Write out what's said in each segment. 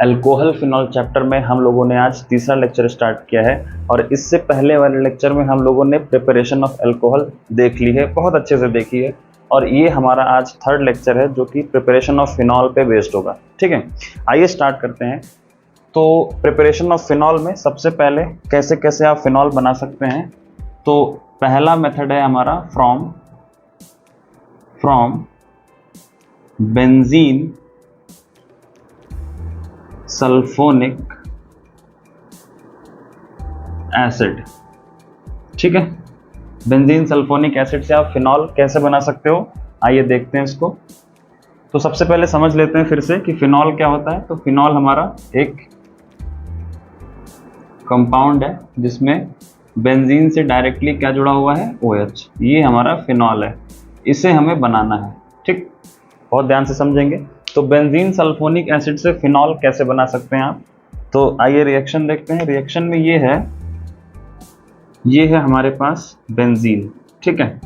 Alcohol phenol chapter में हम लोगों ने आज तीसरा लेक्चर स्टार्ट किया है और इससे पहले वाले लेक्चर में हम लोगों ने प्रिपरेशन ऑफ अल्कोहल देख ली है, बहुत अच्छे से देखी है। और ये हमारा आज थर्ड लेक्चर है जो कि प्रिपरेशन ऑफ फिनॉल पे बेस्ड होगा। ठीक है, आइए स्टार्ट करते हैं। तो प्रिपरेशन ऑफ फिनॉल में सबसे पहले कैसे कैसे आप फिनॉल बना सकते हैं। तो पहला मेथड है हमारा फ्रॉम बेंजीन सल्फोनिक एसिड। ठीक है, बेंजीन सल्फोनिक एसिड से आप फिनॉल कैसे बना सकते हो, आइए देखते हैं इसको। तो सबसे पहले समझ लेते हैं फिर से कि फिनॉल क्या होता है। तो फिनॉल हमारा एक कंपाउंड है जिसमें बेंजीन से डायरेक्टली क्या जुड़ा हुआ है, OH। ये हमारा फिनॉल है, इसे हमें बनाना है। ठीक, बहुत ध्यान से समझेंगे। तो बेंजीन सल्फोनिक एसिड से फिनॉल कैसे बना सकते हैं आप। तो आइए रिएक्शन देखते हैं। रिएक्शन में ये है हमारे पास बेंजीन। ठीक है,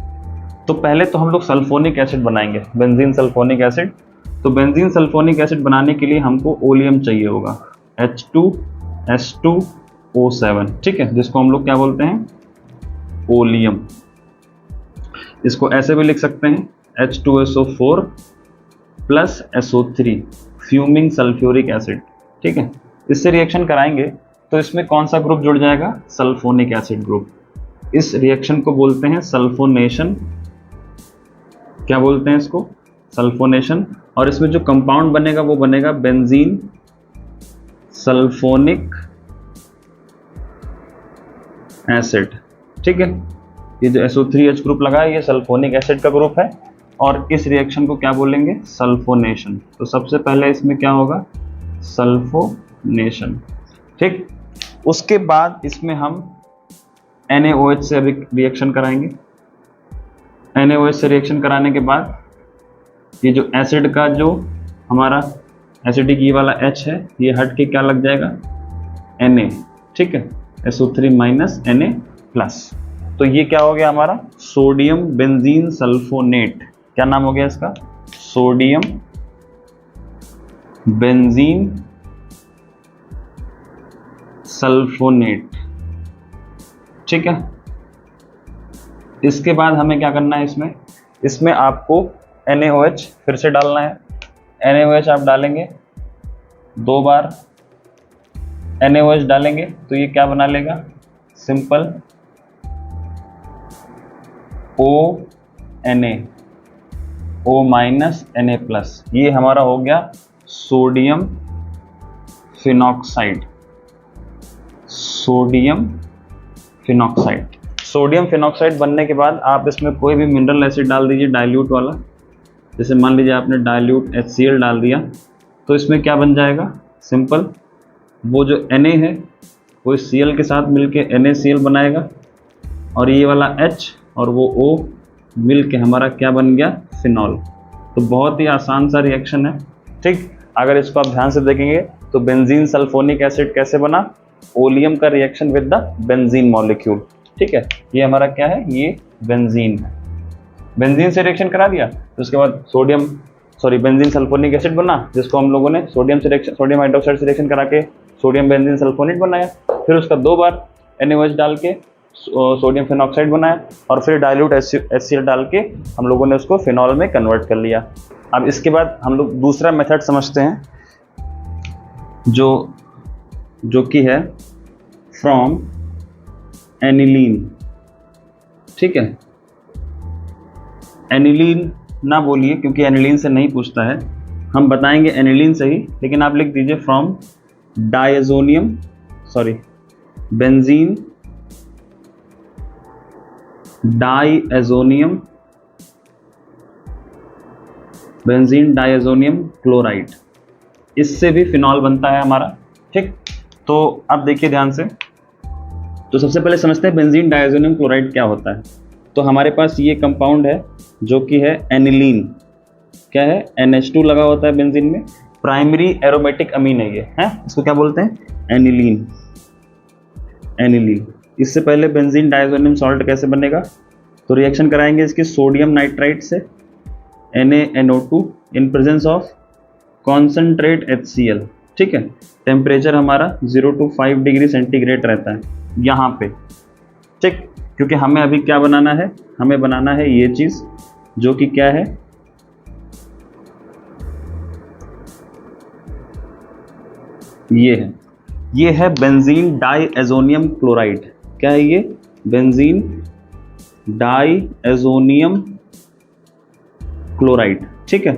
तो पहले तो हम लोग सल्फोनिक एसिड बनाएंगे, बेंजीन सल्फोनिक एसिड। तो बेंजीन सल्फोनिक एसिड बनाने के लिए हमको ओलियम चाहिए होगा, H2S2O7। ठीक है, जिसको हम लोग क्या बोलते हैं, ओलियम। इसको ऐसे भी लिख सकते हैं H2SO4 plus SO3 fuming sulphuric acid. ठीक है, इससे रिएक्शन कराएंगे तो इसमें कौन सा ग्रुप जुड़ जाएगा, सल्फोनिक एसिड ग्रुप। इस रिएक्शन को बोलते हैं सल्फोनेशन। क्या बोलते हैं इसको, सल्फोनेशन। और इसमें जो कंपाउंड बनेगा वो बनेगा बेंजीन सल्फोनिक एसिड। ठीक है, ये जो SO3H ग्रुप लगा है ये सल्फोनिक एसिड का ग्रुप है और इस रिएक्शन को क्या बोलेंगे, सल्फोनेशन। तो सबसे पहले इसमें क्या होगा, सल्फोनेशन। ठीक, उसके बाद इसमें हम NaOH से रिएक्शन कराएंगे। NaOH से रिएक्शन कराने के बाद ये जो एसिड का जो हमारा एसिडिक ये वाला H है ये हट के क्या लग जाएगा, Na। ठीक है, SO3 माइनस Na प्लस। तो ये क्या हो गया हमारा, सोडियम बेंजीन सल्फोनेट। क्या नाम हो गया इसका, सोडियम बेंजीन सल्फोनेट। ठीक है, इसके बाद हमें क्या करना है, इसमें आपको NaOH फिर से डालना है। NaOH आप डालेंगे 2 बार NaOH डालेंगे तो ये क्या बना लेगा, simple ONa, O minus Na plus. ये हमारा हो गया सोडियम फिनॉक्साइड। सोडियम फिनॉक्साइड बनने के बाद आप इसमें कोई भी मिनरल एसिड डाल दीजिए डाइल्यूट वाला। जैसे मान लीजिए आपने डाइल्यूट HCl डाल दिया तो इसमें क्या बन जाएगा, सिंपल वो जो Na है वो इस Cl के साथ मिलके NaCl बनाएगा और ये वाला H और वो O मिल के हमारा क्या बन गया, फिनॉल। तो बहुत ही आसान सा रिएक्शन है। ठीक, अगर इसको आप ध्यान से देखेंगे तो बेंजीन सल्फोनिक एसिड कैसे बना, ओलियम का reaction with the benzene molecule. ठीक है, ये हमारा क्या है, ये बेंजीन है। बेंजीन से रिएक्शन करा दिया तो उसके बाद बेंजीन सल्फोनिक एसिड बना, जिसको हम लोगों ने सोडियम हाइड्रोक्साइड से रिएक्शन करा के सोडियम बेंजीन सल्फोनेट बनाया। फिर उसका 2 बार NaOH डाल के सोडियम फिनॉक्साइड बनाया और फिर डाइल्यूट HCl डाल के हम लोगों ने उसको फिनॉल में कन्वर्ट कर लिया। अब इसके बाद हम लोग दूसरा मेथड समझते हैं जो कि है फ्रॉम एनिलीन। ठीक है, एनिलीन ना बोलिए क्योंकि एनिलीन से नहीं पूछता है, हम बताएंगे एनिलीन से ही, लेकिन आप लिख दीजिए फ्रॉम बेंजीन डाइएजोनियम क्लोराइड। इससे भी फिनॉल बनता है हमारा। ठीक, तो अब देखिए ध्यान से। तो सबसे पहले समझते हैं बेंजीन डाइएजोनियम क्लोराइड क्या होता है। तो हमारे पास ये कंपाउंड है जो कि है एनिलीन। क्या है, NH2 लगा होता है बेंजीन में, प्राइमरी एरोमेटिक अमीन है ये, है इसको क्या बोलते हैं, एनिलीन। इससे पहले बेंजीन डाइएजोनियम सॉल्ट कैसे बनेगा, तो रिएक्शन कराएंगे इसके सोडियम नाइट्राइट से NaNO2 in presence of concentrate HCl। ठीक है। टेम्परेचर हमारा 0 to 5 डिग्री सेंटीग्रेड रहता है यहाँ पे, ठीक। क्योंकि हमें अभी क्या बनाना है, हमें बनाना है ये चीज़ जो कि क्या है, ये है बेंजीन डाईएजोनियम क्लोराइड। क्या है ये? बेंजीन डाईएजोनियम क्लोराइड, ठीक है।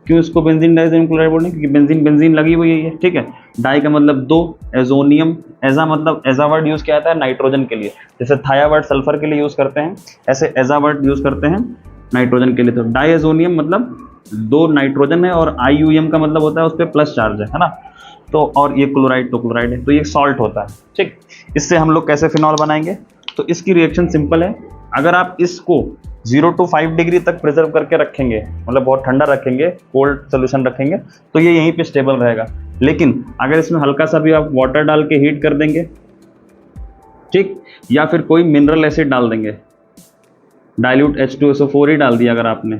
क्यों इसको बेंजीन डाईएजोनियम क्लोराइड बोल रहे हैं? क्योंकि बेंजीन बेंजीन लगी हुई है, ठीक है। डाई का मतलब दो, एजोनियम, एजा मतलब एजा वर्ड यूज किया जाता है नाइट्रोजन के लिए, जैसे थाया वर्ड सल्फर के लिए यूज करते हैं, ऐसे एजा वर्ड यूज करते हैं नाइट्रोजन के लिए। तो डाईएजोनियम मतलब दो नाइट्रोजन है, और IUM का मतलब होता है उस पर प्लस चार्ज है ना। तो और ये क्लोराइड, तो क्लोराइड है, तो ये सॉल्ट होता है, ठीक। इससे हम लोग कैसे फिनॉल बनाएंगे? तो इसकी रिएक्शन सिंपल है। अगर आप इसको 0 to 5 डिग्री तक प्रिजर्व करके रखेंगे, मतलब बहुत ठंडा रखेंगे, कोल्ड सोल्यूशन रखेंगे, तो ये यहीं पे स्टेबल रहेगा। लेकिन अगर इसमें हल्का सा भी आप वाटर डाल के हीट कर देंगे, ठीक, या फिर कोई मिनरल एसिड डाल देंगे, डाइल्यूट H2SO4 ही डाल दिया अगर आपने,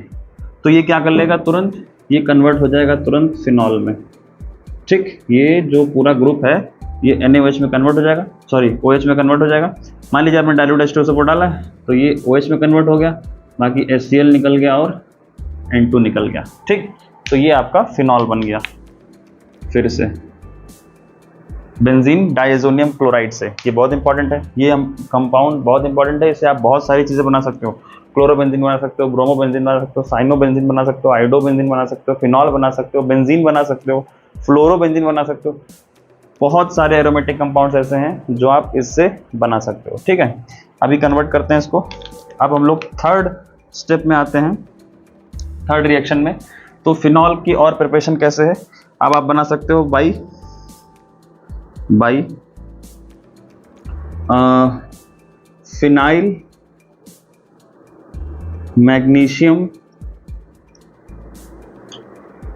तो ये क्या कर लेगा तुरंत, ये कन्वर्ट हो जाएगा तुरंत फिनॉल में, ठीक। ये जो पूरा ग्रुप है ये NaOH में कन्वर्ट हो जाएगा, सॉरी OH में कन्वर्ट हो जाएगा। मान लीजिए आपने डाइल्यूट H2SO4 डाला है तो ये OH में कन्वर्ट हो गया, बाकी HCl निकल गया और N2 निकल गया, ठीक। तो ये आपका फिनॉल बन गया। फिर से बेंजीन डाईएजोनियम क्लोराइड से, ये बहुत इंपॉर्टेंट है, ये हम कंपाउंड बहुत इंपॉर्टेंट है। इससे आप बहुत सारी चीज़ें बना सकते हो, क्लोरोबेंजीन बना सकते हो, ब्रोमोबेंजीन बना सकते हो, साइनोबेंजीन बना सकते हो, आइडोबेंजीन बना सकते हो, फिनॉल बना सकते हो, बेंजीन बना सकते हो, फ्लोरोबेंजीन बना सकते हो। बहुत सारे एरोमेटिक कंपाउंड्स ऐसे हैं जो आप इससे बना सकते हो, ठीक है। अभी कन्वर्ट करते हैं इसको। अब हम लोग थर्ड स्टेप में आते हैं, थर्ड रिएक्शन में। तो फिनॉल की और प्रिपरेशन कैसे है? अब आप बना सकते हो by phenyl magnesium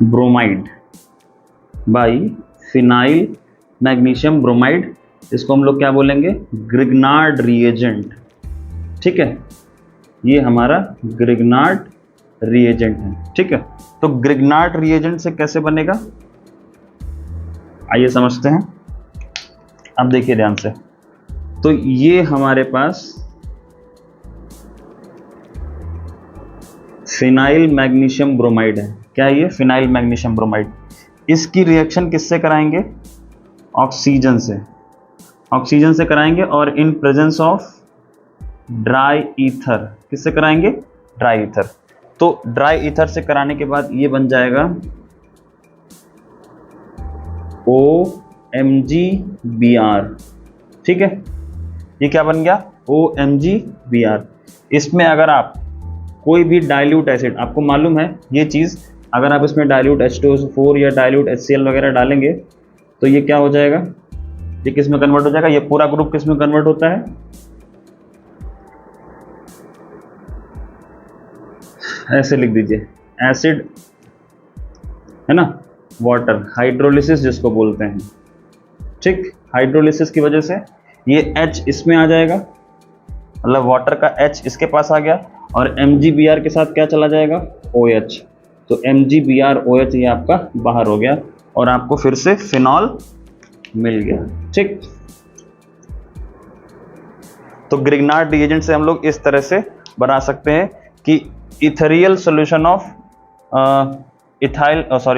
bromide, by phenyl magnesium bromide. इसको हम लोग क्या बोलेंगे? ग्रिग्नार्ड रिएजेंट, ठीक है। ये हमारा ग्रिग्नार्ड रिएजेंट है, ठीक है। तो ग्रिग्नार्ड रिएजेंट से कैसे बनेगा, आइए समझते हैं। अब देखिए ध्यान से, तो ये हमारे पास फिनाइल मैग्नीशियम ब्रोमाइड है। क्या है ये? Phenyl magnesium bromide. इसकी रिएक्शन किससे कराएंगे? ऑक्सीजन से, ऑक्सीजन से कराएंगे, और in presence of dry ether. किससे कराएंगे? Dry ether. तो ड्राई ईथर से कराने के बाद ये बन जाएगा OMgBr, ठीक है। ये क्या बन गया? OMgBr। इसमें अगर आप कोई भी डाइल्यूट एसिड, आपको मालूम है ये चीज़, अगर आप इसमें डाइल्यूट H2SO4 या डाइल्यूट HCl वगैरह डालेंगे तो ये क्या हो जाएगा? ये किस में कन्वर्ट हो जाएगा? ये पूरा ग्रुप किस में कन्वर्ट होता है? ऐसे लिख दीजिए, एसिड है ना, वाटर, हाइड्रोलिसिस जिसको बोलते हैं, ठीक। हाइड्रोलिसिस की वजह से ये H इसमें आ जाएगा, मतलब वाटर का H इसके पास आ गया, और MgBr के साथ क्या चला जाएगा? OH। तो MgBr OH ये आपका बाहर हो गया, और आपको फिर से फिनॉल मिल गया, ठीक। तो ग्रिग्नार्ड रिएजेंट से हम लोग इस तरह से बना सकते हैं कि ethereal solution of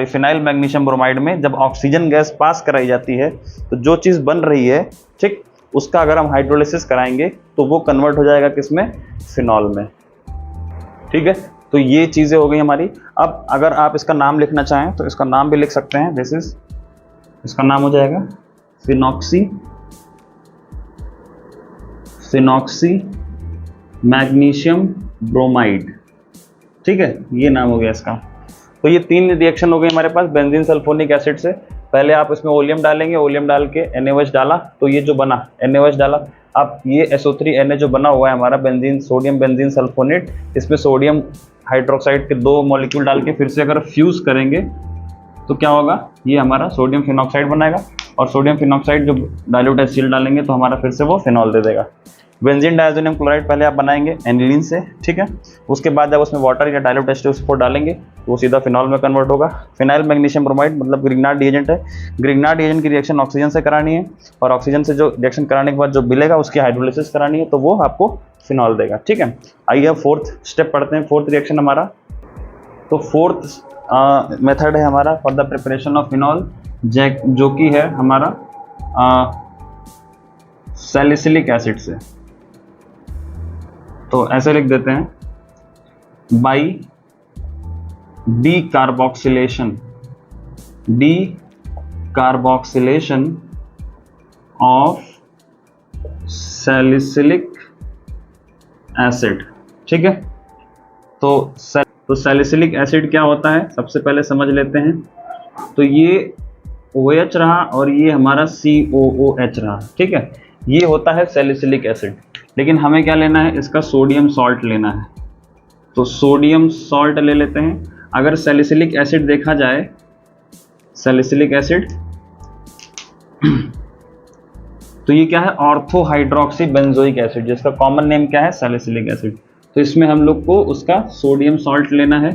phenyl magnesium bromide में जब ऑक्सीजन गैस पास कराई जाती है तो जो चीज़ बन रही है, ठीक, उसका अगर हम हाइड्रोलिसिस कराएंगे तो वो कन्वर्ट हो जाएगा किसमें? फिनॉल में, ठीक है। तो ये चीज़ें हो गई हमारी। अब अगर आप इसका नाम लिखना चाहें तो इसका नाम भी लिख सकते हैं। इसका नाम हो जाएगा फिनॉक्सी मैग्नीशियम ब्रोमाइड, ठीक है। ये नाम हो गया इसका। तो ये तीन रिएक्शन हो गई हमारे पास बेंजीन सल्फोनिक एसिड से। पहले आप इसमें ओलियम डालेंगे, ओलियम डाल के NaOH डाला, तो ये जो बना NaOH डाला। अब ये SO3Na जो बना हुआ है हमारा बेंजीन, सोडियम बेंजीन सल्फोनेट, इसमें सोडियम हाइड्रोक्साइड के 2 मॉलिक्यूल डाल के फिर से अगर फ्यूज करेंगे तो क्या होगा? ये हमारा सोडियम फिनॉक्साइड बनाएगा, और सोडियम फिनॉक्साइड जो डाइल्यूट HCl डालेंगे तो हमारा फिर से वो फिनॉल दे देगा। बेंजीन डायज़ोनियम क्लोराइड पहले आप बनाएंगे एनिलीन से, ठीक है। उसके बाद जब उसमें वाटर या डाइल्यूट H2SO4 डालेंगे तो वो सीधा फिनॉल में कन्वर्ट होगा। फिनाइल मैग्नीशियम ब्रोमाइड मतलब ग्रिग्नार्ड रिएजेंट है। ग्रिग्नार्ड रिएजेंट की रिएक्शन ऑक्सीजन से करानी है और ऑक्सीजन से जो रिएक्शन कराने के बाद जो मिलेगा उसकी हाइड्रोलिसिस करानी है, तो वो आपको फिनॉल देगा, ठीक है। आइए अब फोर्थ स्टेप पढ़ते हैं, फोर्थ रिएक्शन हमारा। तो फोर्थ मेथड है हमारा for the preparation of phenol, जो कि है हमारा सैलिसिलिक एसिड से। तो ऐसे लिख देते हैं, by decarboxylation of salicylic acid, ठीक है। तो सैलिसिलिक एसिड क्या होता है सबसे पहले समझ लेते हैं। तो ये OH रहा और ये हमारा COOH रहा, ठीक है। ये होता है सैलिसिलिक एसिड, लेकिन हमें क्या लेना है, इसका सोडियम सॉल्ट लेना है। तो सोडियम सॉल्ट ले लेते हैं। अगर सैलिसिलिक एसिड देखा जाए, सैलिसिलिक एसिड तो ये क्या है, ऑर्थो हाइड्रोक्सी बेंजोइक एसिड, जिसका कॉमन नेम क्या है, सैलिसिलिक एसिड। तो इसमें हम लोग को उसका सोडियम सॉल्ट लेना है,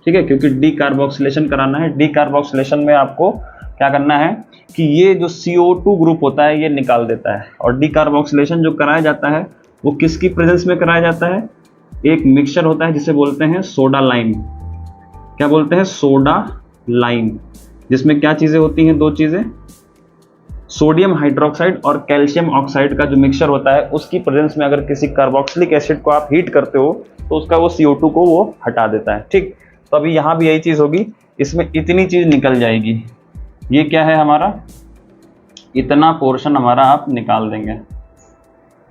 ठीक है, क्योंकि डीकार्बोक्सिलेशन कराना है। डीकार्बोक्सिलेशन में आपको क्या करना है कि ये जो CO2 ग्रुप होता है ये निकाल देता है। और डीकार्बोक्सिलेशन जो कराया जाता है वो किसकी प्रेजेंस में कराया जाता है, एक मिक्सचर होता है जिसे बोलते हैं सोडा लाइम। क्या बोलते हैं, सोडा लाइम, जिसमें क्या चीज़ें होती हैं, दो चीज़ें, सोडियम हाइड्रोक्साइड और कैल्शियम ऑक्साइड का जो मिक्सचर होता है उसकी प्रेजेंस में अगर किसी कार्बोक्सिलिक एसिड को आप हीट करते हो तो उसका वो CO2 को वो हटा देता है, ठीक। तो अभी यहाँ भी यही चीज़ होगी, इसमें इतनी चीज़ निकल जाएगी। ये क्या है हमारा, इतना पोर्शन हमारा आप निकाल देंगे।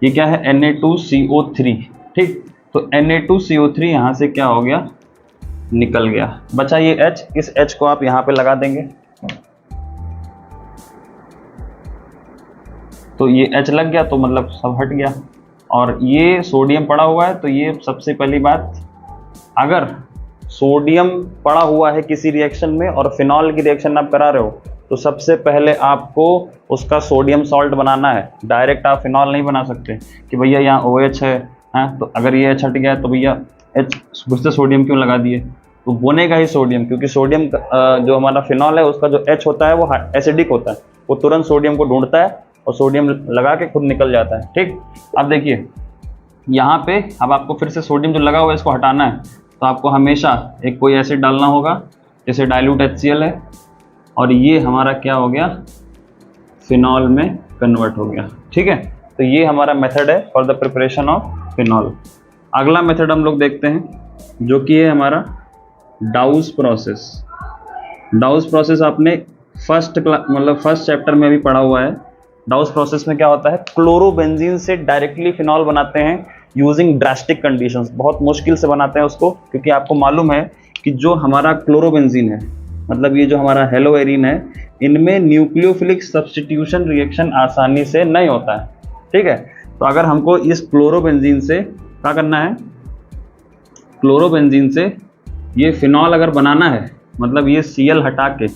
ये क्या है, Na2CO3, ठीक। तो Na2CO3 यहाँ से क्या हो गया, निकल गया। बचा ये H, इस H को आप यहाँ पे लगा देंगे। तो ये H लग गया तो मतलब सब हट गया। और ये सोडियम पड़ा हुआ है, तो ये सबसे पहली बात, अगर सोडियम पड़ा हुआ है किसी रिएक्शन में और फिनॉल की रिएक्शन आप करा रहे हो तो सबसे पहले आपको उसका सोडियम सॉल्ट बनाना है। डायरेक्ट आप फिनॉल नहीं बना सकते कि भैया यहाँ OH है, तो अगर ये H हट गया तो भैया H फिर से सोडियम क्यों लगा दिए, तो बनेगा ही सोडियम, क्योंकि सोडियम जो हमारा फिनॉल है उसका जो H होता है वो एसिडिक होता है, वो तुरंत सोडियम को ढूंढता है और सोडियम लगा के खुद निकल जाता है, ठीक। अब देखिए यहाँ पे, अब आपको फिर से सोडियम जो लगा हुआ है इसको हटाना है, तो आपको हमेशा एक कोई एसिड डालना होगा, जैसे डाइल्यूट HCl है, और ये हमारा क्या हो गया, फिनॉल में कन्वर्ट हो गया, ठीक है। तो ये हमारा मेथड है for the preparation of phenol. अगला मेथड हम लोग देखते हैं जो कि है हमारा डाउस प्रोसेस। डाउस प्रोसेस आपने फर्स्ट चैप्टर में भी पढ़ा हुआ है। डाउस प्रोसेस में क्या होता है, क्लोरोबेंजीन से डायरेक्टली फिनॉल बनाते हैं यूजिंग ड्रास्टिक कंडीशंस। बहुत मुश्किल से बनाते हैं उसको, क्योंकि आपको मालूम है कि जो हमारा क्लोरोबेंजीन है, मतलब ये जो हमारा हेलोएरिन है, इनमें न्यूक्लियोफिलिक सब्स्टिट्यूशन रिएक्शन आसानी से नहीं होता है, ठीक है। तो अगर हमको इस क्लोरोबेंजीन से क्या करना है, क्लोरोबेंजीन से ये फिनॉल अगर बनाना है, मतलब ये Cl हटा के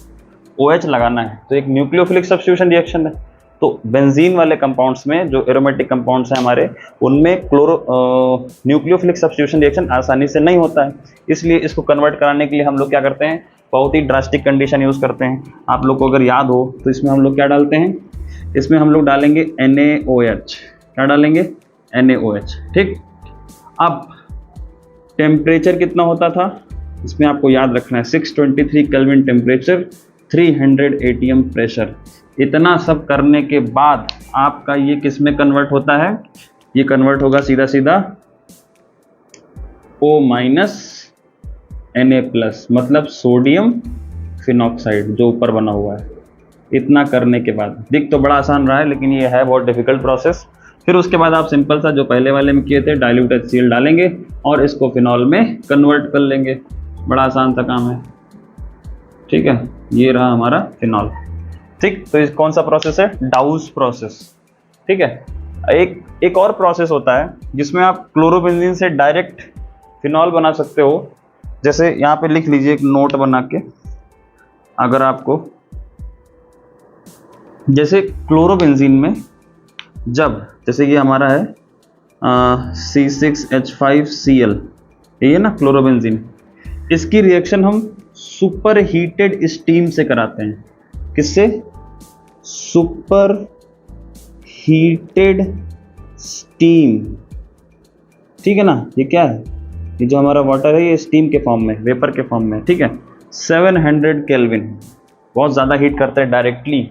OH लगाना है, तो एक न्यूक्लियोफिलिक सब्स्टिट्यूशन रिएक्शन है। तो बेंजीन वाले कंपाउंड्स में जो एरोमेटिक कंपाउंड्स हैं हमारे, उनमें न्यूक्लियोफिलिक सब्स्टिट्यूशन रिएक्शन आसानी से नहीं होता है। इसलिए इसको कन्वर्ट कराने के लिए हम लोग क्या करते हैं, बहुत ही ड्रास्टिक कंडीशन यूज़ करते हैं। आप लोग को अगर याद हो तो इसमें हम लोग क्या डालते हैं, इसमें हम लोग डालेंगे NaOH। क्या डालेंगे, NaOH, ठीक। अब टेम्परेचर कितना होता था इसमें आपको याद रखना है, 623 केल्विन टेम्परेचर, 300 ATM प्रेशर। इतना सब करने के बाद आपका ये किस में कन्वर्ट होता है, ये कन्वर्ट होगा सीधा सीधा O- Na+, मतलब सोडियम फिनॉक्साइड जो ऊपर बना हुआ है। इतना करने के बाद, दिख तो बड़ा आसान रहा है लेकिन ये है बहुत डिफिकल्ट प्रोसेस। फिर उसके बाद आप सिंपल सा जो पहले वाले में किए थे, डाइल्यूट HCl डालेंगे और इसको फिनॉल में कन्वर्ट कर लेंगे। बड़ा आसान सा काम है, ठीक है। ये रहा हमारा फिनॉल, ठीक। तो कौन सा प्रोसेस है, डाउस प्रोसेस, ठीक है। एक और प्रोसेस होता है जिसमें आप क्लोरोबेंजीन से डायरेक्ट फिनॉल बना सकते हो। जैसे यहाँ पे लिख लीजिए एक नोट बना के, अगर आपको, जैसे क्लोरोबेंजीन में जब, जैसे ये हमारा है C6H5Cl, ये ना क्लोरोबेंजीन, इसकी रिएक्शन हम सुपर हीटेड स्टीम से कराते हैं। किससे? सुपर हीटेड स्टीम, ठीक है ना। ये क्या है? ये जो हमारा वाटर है ये स्टीम के फॉर्म में, वेपर के फॉर्म में, ठीक है। 700 केल्विन, बहुत ज़्यादा हीट करते हैं डायरेक्टली।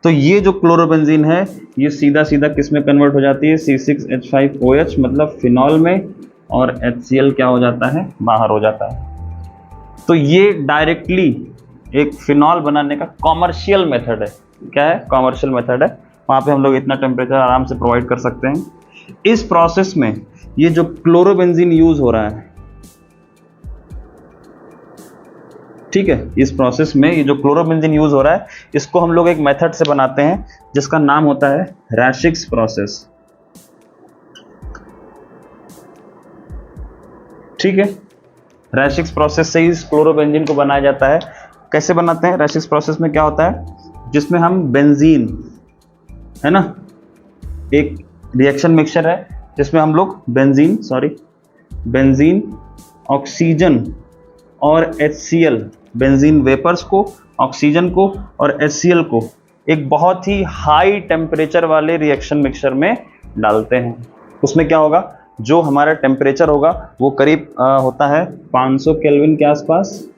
तो ये जो क्लोरोबेंजीन है ये सीधा सीधा किस में कन्वर्ट हो जाती है? C6H5OH, मतलब फिनॉल में, और HCl क्या हो जाता है? बाहर हो जाता है। तो ये डायरेक्टली एक फिनॉल बनाने का कॉमर्शियल मेथड है। क्या है? कॉमर्शियल मेथड है। वहाँ पे हम लोग इतना टेम्परेचर आराम से प्रोवाइड कर सकते हैं। इस प्रोसेस में ये जो क्लोरोबेंजीन यूज हो रहा है, ठीक है, इस प्रोसेस में ये जो क्लोरोबेंजीन यूज हो रहा है इसको हम लोग एक मेथड से बनाते हैं जिसका नाम होता है रैशिक्स प्रोसेस, ठीक है। रैशिक्स प्रोसेस से इस क्लोरोबेंजीन को बनाया जाता है। कैसे बनाते हैं? रैशिक्स प्रोसेस में क्या होता है, जिसमें हम बेंजीन, है ना, एक रिएक्शन मिक्सचर है जिसमें हम लोग बेंजीन, ऑक्सीजन और HCl, बेंजीन वेपर्स को, ऑक्सीजन को और HCl को एक बहुत ही हाई टेम्परेचर वाले रिएक्शन मिक्सचर में डालते हैं। उसमें क्या होगा, जो हमारा टेम्परेचर होगा वो करीब होता है 500 केल्विन के आसपास,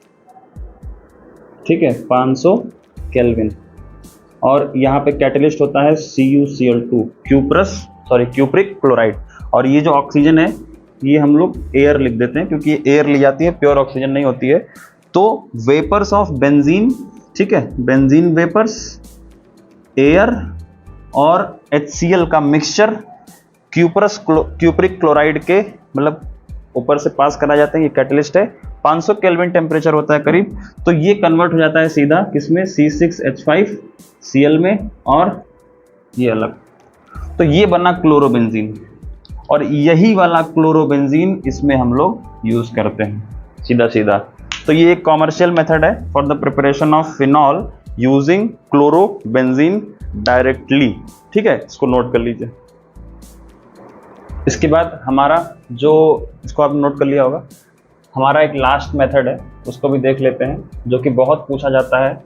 ठीक है, 500 केल्विन। और यहाँ पे कैटलिस्ट होता है CuCl2, क्यूप्रिक क्लोराइड। और ये जो ऑक्सीजन है ये हम लोग एयर लिख देते हैं क्योंकि ये एयर ली जाती है, प्योर ऑक्सीजन नहीं होती है। तो वेपर्स ऑफ बेंजीन, ठीक है, बेंजीन वेपर्स, एयर और HCl का मिक्सचर क्यूप्रिक क्लोराइड के मतलब ऊपर से पास करा जाते हैं। ये कैटलिस्ट है, 500 केल्विन टेम्परेचर होता है करीब। तो ये कन्वर्ट हो जाता है सीधा किसमें? C6H5Cl में, और ये अलग। तो ये बना क्लोरोबेंजीन, और यही वाला क्लोरोबेंजीन इसमें हम लोग यूज करते हैं सीधा सीधा। तो ये एक कॉमर्शियल मेथड है for the preparation of phenol using chlorobenzene directly, ठीक है, इसको नोट कर लीजिए। इसके बाद हमारा जो, इसको आप नोट कर लिया होगा, हमारा एक लास्ट मेथड है, उसको भी देख लेते हैं, जो कि बहुत पूछा जाता है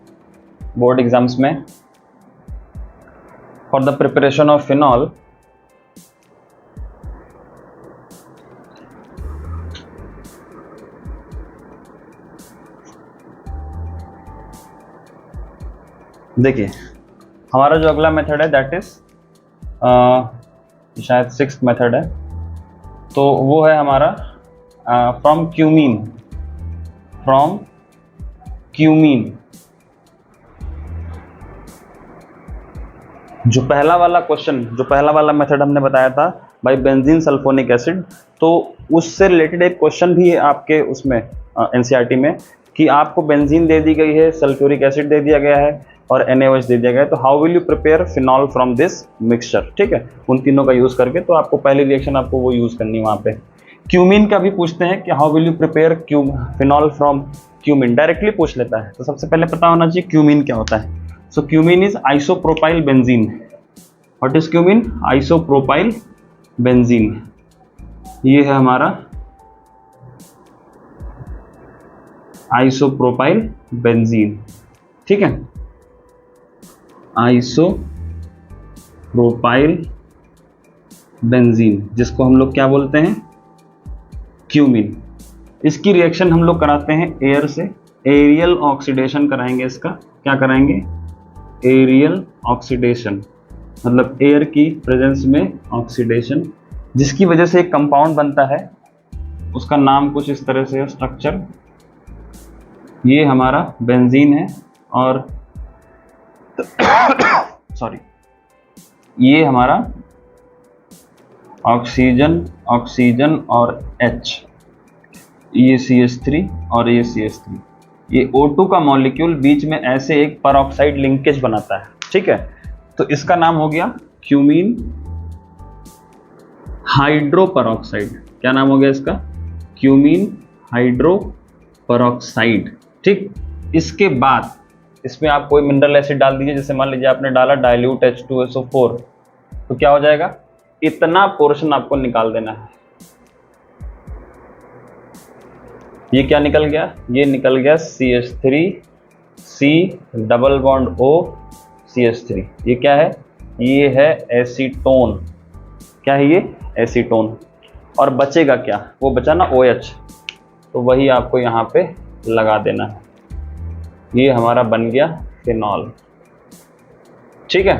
बोर्ड एग्जाम्स में। For the preparation of phenol, देखिए हमारा जो अगला मेथड है दैट इज शायद 6th मेथड है, तो वो है हमारा फ्रॉम क्यूमीन। जो पहला वाला मेथड हमने बताया था बाई बेंजीन सल्फोनिक एसिड, तो उससे रिलेटेड एक क्वेश्चन भी है आपके उसमें NCERT में कि आपको बेंजीन दे दी गई है, सल्फ्यूरिक एसिड दे दिया गया है और NaOH दे दिया गया है, तो how will you prepare phenol from this mixture, ठीक है, उन तीनों का यूज करके। तो आपको पहली रिएक्शन आपको वो यूज करनी है वहाँ पे। क्यूमीन का भी पूछते हैं कि how will you prepare phenol from cumene, directly पूछ लेता है। तो सबसे पहले पता होना चाहिए क्यूमीन क्या होता है। So cumene is isopropyl benzene. What is cumene? Isopropyl benzene. ये है हमारा आइसोप्रोपाइल बेंजीन, ठीक है, आइसोप्रोपाइल बेंजीन, जिसको हम लोग क्या बोलते हैं? क्यूमीन। इसकी रिएक्शन हम लोग कराते हैं एयर से, एरियल ऑक्सीडेशन कराएंगे इसका। क्या कराएंगे? एरियल ऑक्सीडेशन, मतलब एयर की प्रेजेंस में ऑक्सीडेशन, जिसकी वजह से एक कंपाउंड बनता है, उसका नाम कुछ इस तरह से है, स्ट्रक्चर। ये हमारा बेंजीन है और सॉरी, ये हमारा ऑक्सीजन और H, ये CH3 और ये CH3। ये O2 का मॉलिक्यूल बीच में ऐसे एक परऑक्साइड लिंकेज बनाता है, ठीक है। तो इसका नाम हो गया क्यूमीन हाइड्रोपरऑक्साइड। क्या नाम हो गया इसका? क्यूमीन हाइड्रोपरऑक्साइड, ठीक। इसके बाद इसमें आप कोई मिनरल एसिड डाल दीजिए, जैसे मान लीजिए आपने डाला डाइल्यूट H2SO4, तो क्या हो जाएगा? इतना पोर्शन आपको निकाल देना है। ये क्या निकल गया? ये निकल गया CH3 C double bond O CH3। ये क्या है? ये है एसीटोन। क्या है ये? एसीटोन। और बचेगा क्या? वो बचा ना OH, तो वही आपको यहाँ पे लगा देना है। ये हमारा बन गया फिनॉल। ठीक है,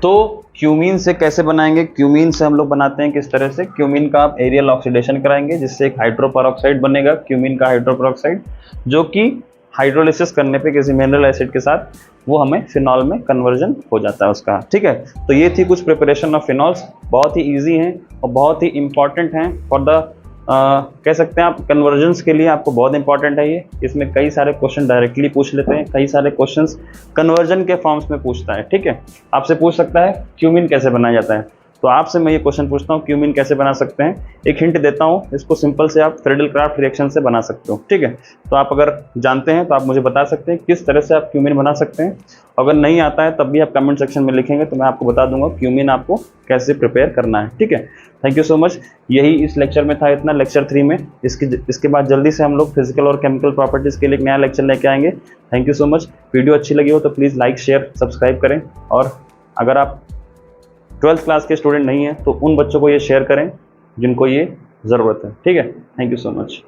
तो क्यूमीन से कैसे बनाएंगे? क्यूमीन से हम लोग बनाते हैं किस तरह से? क्यूमीन का आप एरियल ऑक्सीडेशन कराएंगे, जिससे एक हाइड्रोपेरोक्साइड बनेगा, क्यूमीन का हाइड्रोपेरोक्साइड, जो कि हाइड्रोलिसिस करने पे किसी मिनरल एसिड के साथ वो हमें फिनॉल में कन्वर्जन हो जाता है उसका। ठीक है, तो ये थी कुछ प्रिपरेशन ऑफ फिनॉल्स। बहुत ही ईजी हैं और बहुत ही इंपॉर्टेंट हैं फॉर द कह सकते हैं आप कन्वर्जन्स के लिए आपको बहुत इंपॉर्टेंट है ये। इसमें कई सारे क्वेश्चन डायरेक्टली पूछ लेते हैं, कई सारे क्वेश्चंस कन्वर्जन के फॉर्म्स में पूछता है। ठीक है, आपसे पूछ सकता है क्यूमीन कैसे बनाया जाता है, तो आपसे मैं ये क्वेश्चन पूछता हूँ क्यूमीन कैसे बना सकते हैं। एक हिंट देता हूँ, इसको सिंपल से आप फ्रेडल-क्राफ्ट रिएक्शन से बना सकते हो। ठीक है, तो आप अगर जानते हैं तो आप मुझे बता सकते हैं किस तरह से आप क्यूमीन बना सकते हैं। अगर नहीं आता है तब भी आप कमेंट सेक्शन में लिखेंगे तो मैं आपको बता दूंगा क्यूमीन आपको कैसे प्रिपेयर करना है। ठीक है, थैंक यू सो मच। यही इस लेक्चर में था, इतना लेक्चर 3 में। इसके बाद जल्दी से हम लोग फिजिकल और केमिकल प्रॉपर्टीज़ के लिए एक नया लेक्चर लेके आएंगे। Thank you so much. Video अच्छी लगी हो तो प्लीज़ लाइक, शेयर, सब्सक्राइब करें। और अगर आप 12th क्लास के स्टूडेंट नहीं हैं तो उन बच्चों को ये शेयर करें जिनको ये ज़रूरत है। ठीक है, थैंक यू सो मच।